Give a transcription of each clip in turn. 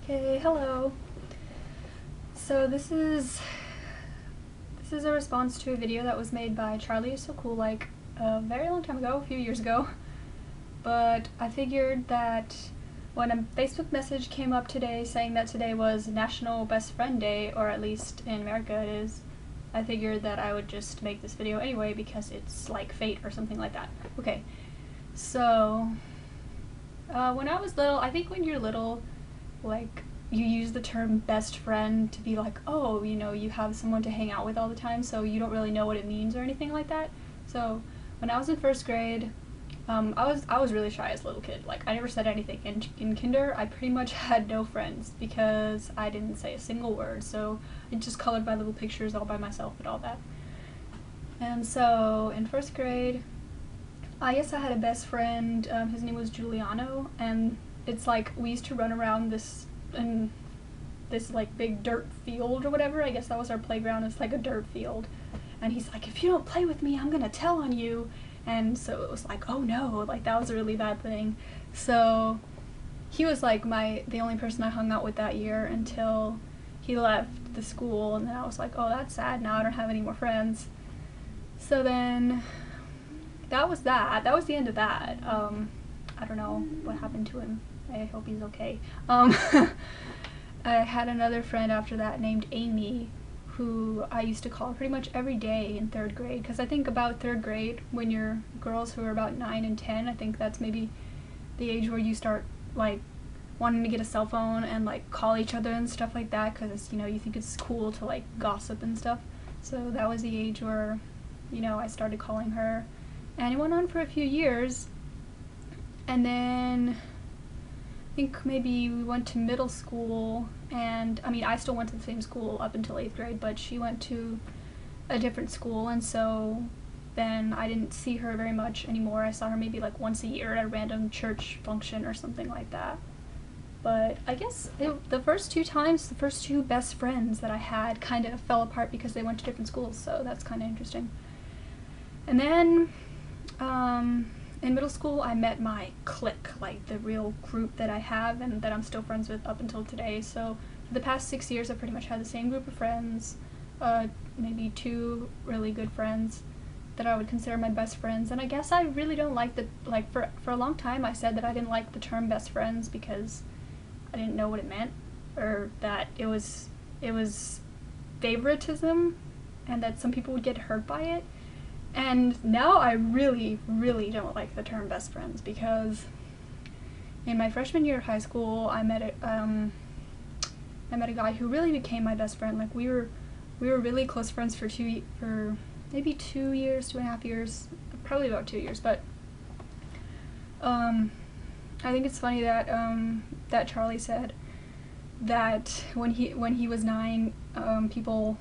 Okay, hello. So this is a response to a video that was made by charlieissocoollike a very long time ago, a few years ago. But I figured that when a Facebook message came up today saying that today was National Best Friend Day, or at least in America it is, I figured that I would just make this video anyway because it's like fate or something like that. Okay, so when I was little, I think when you're little, like, you use the term best friend to be like, oh, you know, you have someone to hang out with all the time, so you don't really know what it means or anything like that. So when I was in first grade, I was really shy as a little kid. Like, I never said anything. In kinder, I pretty much had no friends because I didn't say a single word, so I just colored my little pictures all by myself and all that. And so in first grade, I guess I had a best friend. His name was Giuliano, and it's like we used to run around this like big dirt field or whatever. I guess that was our playground. It's like a dirt field, and he's like, if you don't play with me, I'm gonna tell on you. And so it was like, oh no, like that was a really bad thing. So he was like the only person I hung out with that year until he left the school, and then I was like, oh, that's sad, now I don't have any more friends. So then that was that was the end of that. I don't know what happened to him. I hope he's okay. I had another friend after that named Amy, who I used to call pretty much every day in third grade, because I think about third grade, when you're girls who are about 9 and 10, I think that's maybe the age where you start like wanting to get a cell phone and like call each other and stuff like that, because, you know, you think it's cool to like gossip and stuff. So that was the age where, you know, I started calling her, and it went on for a few years. And then I think maybe we went to middle school, and I mean, I still went to the same school up until 8th grade, but she went to a different school, and so then I didn't see her very much anymore. I saw her maybe like once a year at a random church function or something like that. But I guess the first two best friends that I had kind of fell apart because they went to different schools, so that's kind of interesting. And then in middle school, I met my clique, like the real group that I have and that I'm still friends with up until today. So for the past 6 years, I've pretty much had the same group of friends, maybe 2 really good friends that I would consider my best friends. And I guess I really don't like for a long time I said that I didn't like the term best friends because I didn't know what it meant, or that it was favoritism and that some people would get hurt by it. And now I really, really don't like the term best friends, because in my freshman year of high school, I met a guy who really became my best friend. Like, we were really close friends for maybe 2 years, 2.5 years, probably about 2 years. But I think it's funny that that Charlie said that when he was 9, people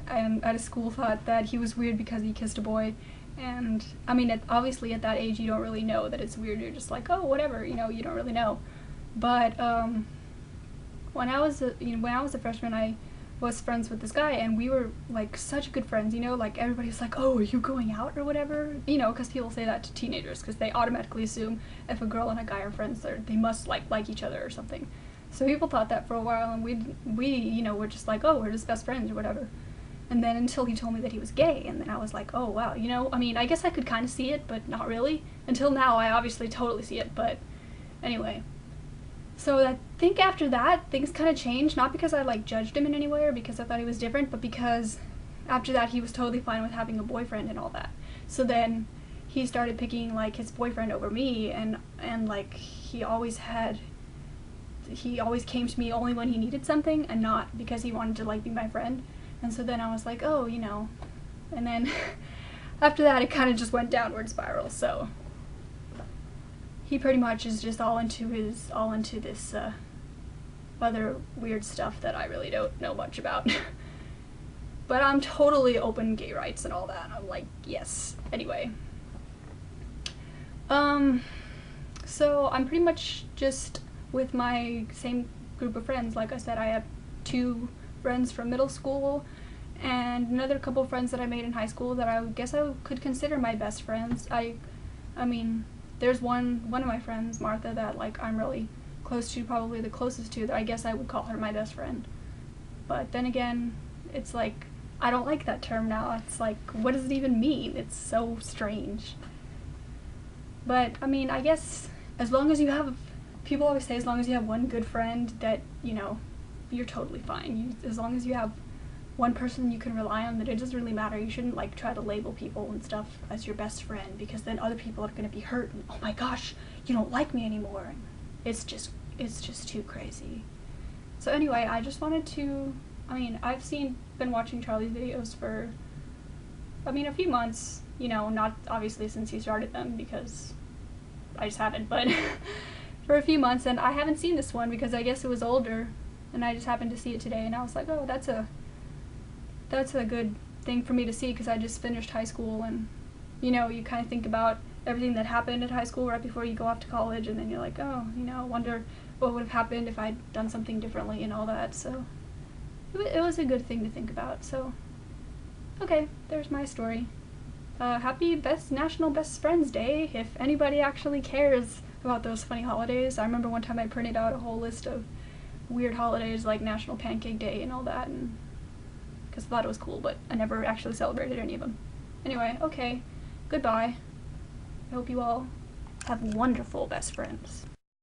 at his school thought that he was weird because he kissed a boy. And I mean, obviously at that age you don't really know that it's weird. You're just like, oh, whatever, you know, you don't really know. But when I was a freshman, I was friends with this guy, and we were like such good friends, you know, like everybody's like, oh, are you going out or whatever, you know, because people say that to teenagers because they automatically assume if a girl and a guy are friends, they must like each other or something. So people thought that for a while, and we you know, were just like, oh, we're just best friends or whatever. And then until he told me that he was gay, and then I was like, oh wow, you know, I mean, I guess I could kind of see it, but not really. Until now, I obviously totally see it, but anyway. So I think after that, things kind of changed, not because I like judged him in any way or because I thought he was different, but because after that he was totally fine with having a boyfriend and all that. So then he started picking like his boyfriend over me, and like he always came to me only when he needed something, and not because he wanted to like be my friend. And so then I was like, oh, you know, and then after that it kind of just went downward spiral. So he pretty much is just all into this other weird stuff that I really don't know much about. But I'm totally open gay rights and all that. I'm like, yes. Anyway, so I'm pretty much just with my same group of friends. Like I said, I have 2 friends from middle school and another couple friends that I made in high school that I guess I could consider my best friends. I mean, there's one of my friends, Martha, that like I'm really close to, probably the closest to, that I guess I would call her my best friend. But then again, it's like, I don't like that term now. It's like, what does it even mean? It's so strange. But, I mean, I guess as long as you have, people always say as long as you have one good friend that, you know, you're totally fine. As long as you have one person you can rely on, that it doesn't really matter. You shouldn't like try to label people and stuff as your best friend, because then other people are going to be hurt and, oh my gosh, you don't like me anymore. It's just too crazy. So anyway, I just wanted to, I mean, I've been watching Charlie's videos for, I mean, a few months, you know, not obviously since he started them, because I just haven't, but for a few months, and I haven't seen this one because I guess it was older, and I just happened to see it today, and I was like, oh, that's a good thing for me to see, because I just finished high school, and, you know, you kind of think about everything that happened at high school right before you go off to college, and then you're like, oh, you know, I wonder what would have happened if I'd done something differently and all that. So it was a good thing to think about. So okay, there's my story. Happy National Best Friends Day, if anybody actually cares about those funny holidays. I remember one time I printed out a whole list of weird holidays like National Pancake Day and all that, and because I thought it was cool, but I never actually celebrated any of them. Anyway, okay, goodbye. I hope you all have wonderful best friends.